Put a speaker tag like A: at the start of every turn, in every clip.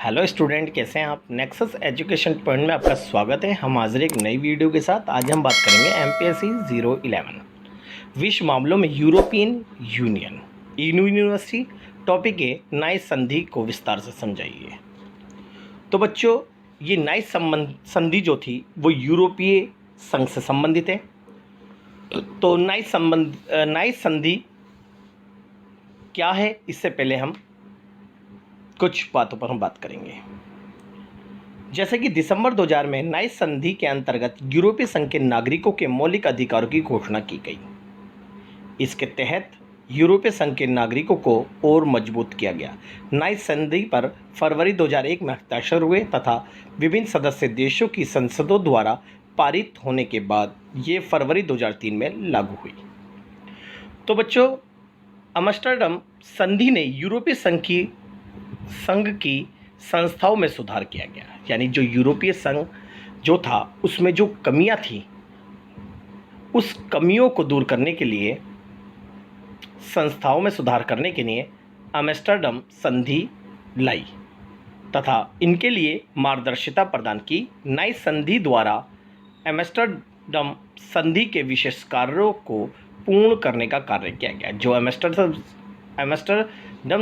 A: Hello student, कैसे हैं आप। नेक्सस एजुकेशन पॉइंट में आपका स्वागत है। हम हाजिर एक नई वीडियो के साथ। आज हम बात करेंगे एमपीएससी 011 विश्व मामलों में यूरोपियन यूनियन यूनिवर्सिटी टॉपिक है नाइस संधि को विस्तार से समझाइए। तो बच्चों, ये नाइस संधि जो थी वो यूरोपीय संघ से संबंधित है। तो नाइस संधि क्या है, इससे पहले हम कुछ बातों पर हम बात करेंगे। जैसे कि दिसंबर 2000 में नाइस संधि के अंतर्गत यूरोपीय संघ के नागरिकों के मौलिक अधिकारों की घोषणा की गई। इसके तहत यूरोपीय संघ के नागरिकों को और मजबूत किया गया। नाइस संधि पर फरवरी 2001 में हस्ताक्षर हुए तथा विभिन्न सदस्य देशों की संसदों द्वारा पारित होने के बाद ये फरवरी 2003 में लागू हुई। तो बच्चों, एम्स्टर्डम संधि ने यूरोपीय संघ की संस्थाओं में सुधार किया गया। यानी जो यूरोपीय संघ जो था उसमें जो कमियां थी, उस कमियों को दूर करने के लिए, संस्थाओं में सुधार करने के लिए एम्स्टर्डम संधि लाई तथा इनके लिए मार्गदर्शिता प्रदान की। नाइस संधि द्वारा एम्स्टर्डम संधि के विशेष कार्यों को पूर्ण करने का कार्य किया गया। जो एम्स्टर्डम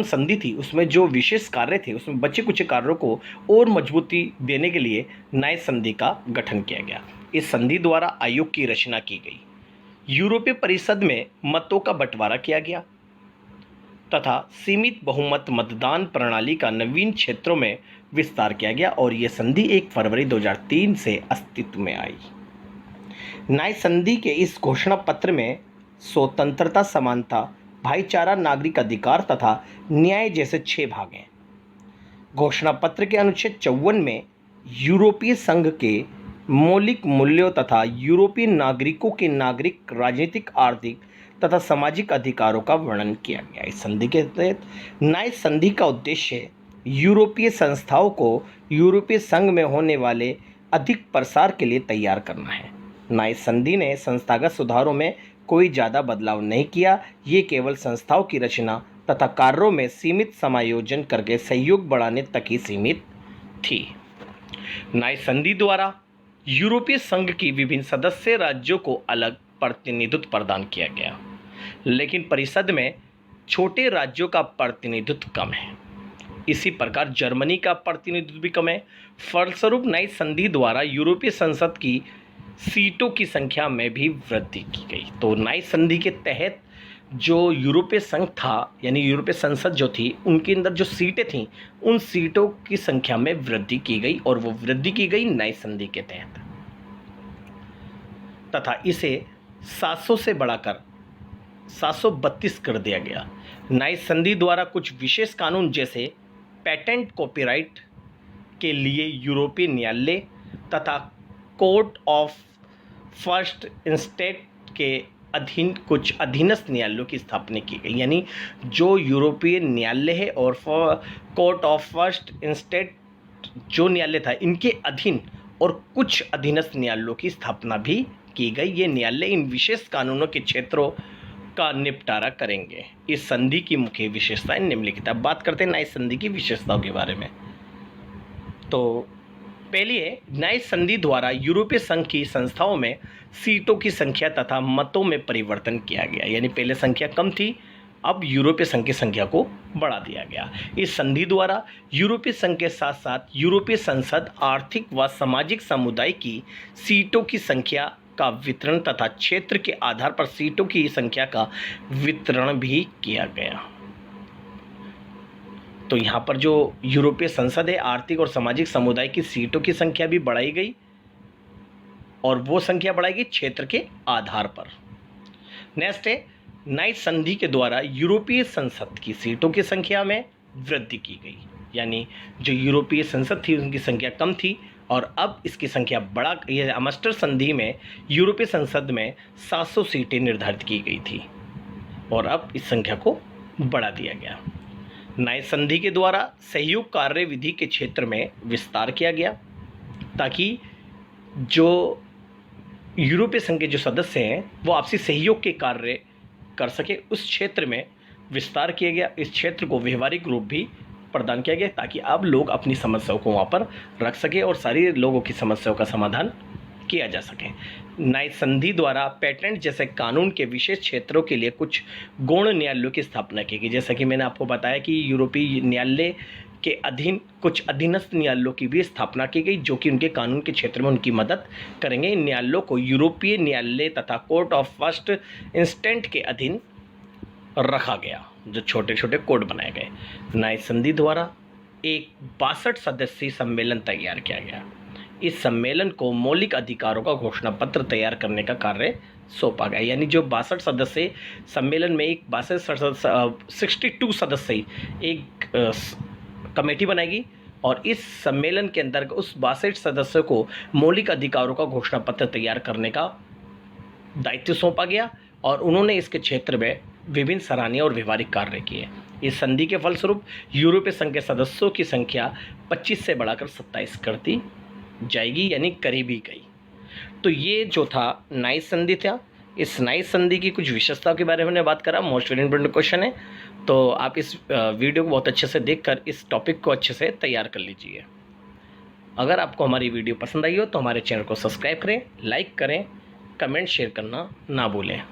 A: संधि थी उसमें जो विशेष कार्य थे, उसमें बचे कुछ कार्यों को और मजबूती देने के लिए नाइस संधि का गठन किया गया। इस संधि द्वारा आयोग की रचना की गई। यूरोपीय परिषद में मतों का बंटवारा किया गया तथा सीमित बहुमत मतदान प्रणाली का नवीन क्षेत्रों में विस्तार किया गया और यह संधि 1 फरवरी 2003 से अस्तित्व में आई। नाइस संधि के इस घोषणा पत्र में स्वतंत्रता, समानता, भाईचारा, नागरिक अधिकार तथा न्याय जैसे 6 भाग हैं। घोषणा पत्र के अनुच्छेद 54 में यूरोपीय संघ के मौलिक मूल्यों तथा यूरोपीय नागरिकों के नागरिक, राजनीतिक, आर्थिक तथा सामाजिक अधिकारों का वर्णन किया गया। इस संधि के तहत नाइस संधि का उद्देश्य यूरोपीय संस्थाओं को यूरोपीय संघ में होने वाले अधिक प्रसार के लिए तैयार करना है। नाइस संधि ने संस्थागत सुधारों में कोई ज़्यादा बदलाव नहीं किया। ये केवल संस्थाओं की रचना तथा कार्यों में सीमित समायोजन करके सहयोग बढ़ाने तक ही सीमित थी। नाइस संधि द्वारा यूरोपीय संघ की विभिन्न सदस्य राज्यों को अलग प्रतिनिधित्व प्रदान किया गया, लेकिन परिषद में छोटे राज्यों का प्रतिनिधित्व कम है। इसी प्रकार जर्मनी का प्रतिनिधित्व भी कम है। फलस्वरूप नाइस संधि द्वारा यूरोपीय संसद की सीटों की संख्या में भी वृद्धि की गई। तो नाइस संधि के तहत जो यूरोपीय संघ था, यानी यूरोपीय संसद जो थी, उनके अंदर जो सीटें थीं, उन सीटों की संख्या में वृद्धि की गई और वो वृद्धि की गई नाइस संधि के तहत तथा इसे 700 से बढ़ाकर 732 कर दिया गया। नाइस संधि द्वारा कुछ विशेष कानून जैसे पेटेंट, कॉपीराइट के लिए यूरोपीय न्यायालय तथा कोर्ट ऑफ फर्स्ट इंस्टेंट के अधीन कुछ अधीनस्थ न्यायालयों की स्थापना की गई। यानी जो यूरोपीय न्यायालय है और कोर्ट ऑफ फर्स्ट इंस्टेंट जो न्यायालय था, इनके अधीन और कुछ अधीनस्थ न्यायालयों की स्थापना भी की गई। ये न्यायालय इन विशेष कानूनों के क्षेत्रों का निपटारा करेंगे। इस संधि की मुख्य विशेषताएं निम्नलिखित। अब बात करते हैं नाइस संधि की विशेषताओं के बारे में। तो पहली है, नाइस संधि द्वारा यूरोपीय संघ की संस्थाओं में सीटों की संख्या तथा मतों में परिवर्तन किया गया। यानी पहले संख्या कम थी, अब यूरोपीय संघ की संख्या को बढ़ा दिया गया। इस संधि द्वारा यूरोपीय संघ के साथ साथ यूरोपीय संसद आर्थिक व सामाजिक समुदाय की सीटों की संख्या का वितरण तथा क्षेत्र के आधार पर सीटों की संख्या का वितरण भी किया गया। तो यहाँ पर जो यूरोपीय संसद है, आर्थिक और सामाजिक समुदाय की सीटों की संख्या भी बढ़ाई गई और वो संख्या बढ़ाई गई क्षेत्र के आधार पर। नेक्स्ट है, नाइस संधि के द्वारा यूरोपीय संसद की सीटों की संख्या में वृद्धि की गई। यानी जो यूरोपीय संसद थी उनकी संख्या कम थी और अब इसकी संख्या बढ़ा। ये एम्स्टर्डम संधि में यूरोपीय संसद में 700 सीटें निर्धारित की गई थी और अब इस संख्या को बढ़ा दिया गया। नाइस संधि के द्वारा सहयोग कार्य विधि के क्षेत्र में विस्तार किया गया ताकि जो यूरोपीय संघ के जो सदस्य हैं वो आपसी सहयोग के कार्य कर सके। उस क्षेत्र में विस्तार किया गया। इस क्षेत्र को व्यवहारिक रूप भी प्रदान किया गया ताकि अब लोग अपनी समस्याओं को वहाँ पर रख सके और सारी लोगों की समस्याओं का समाधान किया जा सके। न्याय संधि द्वारा पेटेंट जैसे कानून के विशेष क्षेत्रों के लिए कुछ गौण न्यायालयों की स्थापना की गई। जैसा कि मैंने आपको बताया कि यूरोपीय न्यायालय के अधीन कुछ अधीनस्थ न्यायालयों की भी स्थापना की गई जो कि उनके कानून के क्षेत्र में उनकी मदद करेंगे। इन न्यायालयों को यूरोपीय न्यायालय तथा कोर्ट ऑफ फर्स्ट इंस्टेंट के अधीन रखा गया, जो छोटे छोटे कोर्ट बनाए गए। न्याय संधि द्वारा एक 62 सदस्यीय सम्मेलन तैयार किया गया। इस सम्मेलन को मौलिक अधिकारों का घोषणा पत्र तैयार करने का कार्य सौंपा गया। यानी जो 62 सदस्य सम्मेलन में एक 62 सदस्य एक कमेटी बनाएगी और इस सम्मेलन के अंदर उस 62 सदस्यों को मौलिक अधिकारों का घोषणा पत्र तैयार करने का दायित्व सौंपा गया और उन्होंने इसके क्षेत्र में विभिन्न सराहनीय और व्यवहारिक कार्य किए। इस संधि के फलस्वरूप यूरोपीय संघ के सदस्यों की संख्या 25 से बढ़ाकर 27 कर दी जाएगी, यानी करीबी गई। तो ये जो था न्याय संधि था। इस न्याय संधि की कुछ विशेषताओं के बारे में बात करा, मोस्ट वेरी इंपॉर्टेंट क्वेश्चन है, तो आप इस वीडियो को बहुत अच्छे से देखकर इस टॉपिक को अच्छे से तैयार कर लीजिए। अगर आपको हमारी वीडियो पसंद आई हो तो हमारे चैनल को सब्सक्राइब करें, लाइक करें, कमेंट शेयर करना ना भूलें।